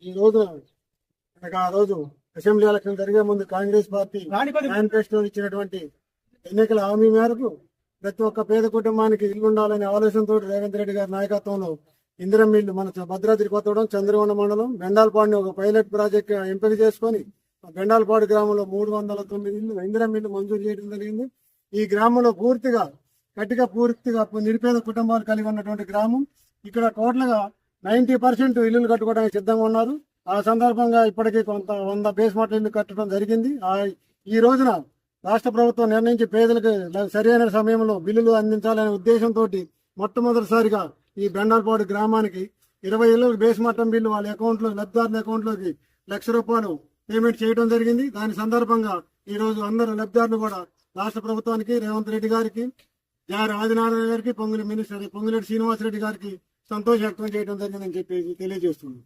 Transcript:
ఈ రోజు ఆ రోజు అసెంబ్లీ ఎలక్షన్ జరిగే ముందు కాంగ్రెస్ పార్టీ మేనిఫెస్టో ఇచ్చినటువంటి ఎన్నికల హామీ మేరకు ప్రతి ఒక్క పేద కుటుంబానికి ఇల్లు ఉండాలనే ఆలోచనతో రేవంత్ రెడ్డి గారి నాయకత్వంలో ఇందిరం ఇల్లు మన భద్రాద్రి కొత్తగూడెం చంద్రగొండ మండలం బెండాలపాడుని ఒక పైలట్ ప్రాజెక్ట్ ఎంపిక చేసుకుని బెండాలపాడు గ్రామంలో 309 ఇల్లు ఇందిరం ఇల్లు మంజూరు చేయడం జరిగింది. ఈ గ్రామంలో పూర్తిగా నిరుపేద కుటుంబాలు కలిగి ఉన్నటువంటి గ్రామం. ఇక్కడ టోటల్ గా 90% ఇల్లులు కట్టుకోవడానికి సిద్ధంగా ఉన్నారు. ఆ సందర్భంగా ఇప్పటికీ కొంత 100 బేస్మెంట్ ఇల్లు కట్టడం జరిగింది. ఈ రోజున రాష్ట్ర ప్రభుత్వం నిర్ణయించి పేదలకు సరైన సమయంలో బిల్లులు అందించాలనే ఉద్దేశంతో మొట్టమొదటిసారిగా ఈ బెండాలపాడు గ్రామానికి 20 ఇళ్లకు బేస్మెంట్ బిల్లు వాళ్ళ అకౌంట్లో లబ్ధిదారుల అకౌంట్లోకి ₹1,00,000 పేమెంట్ చేయడం జరిగింది. దాని సందర్భంగా ఈ రోజు అందరు లబ్ధిదారులు కూడా రాష్ట్ర ప్రభుత్వానికి, రేవంత్ రెడ్డి గారికి, జారి ఆదినారాయణ గారికి, పొంగులేటి శ్రీనివాసరెడ్డి గారికి సంతోషం వ్యక్తం చేయడం జరిగిందని చెప్పి తెలియజేస్తున్నాను.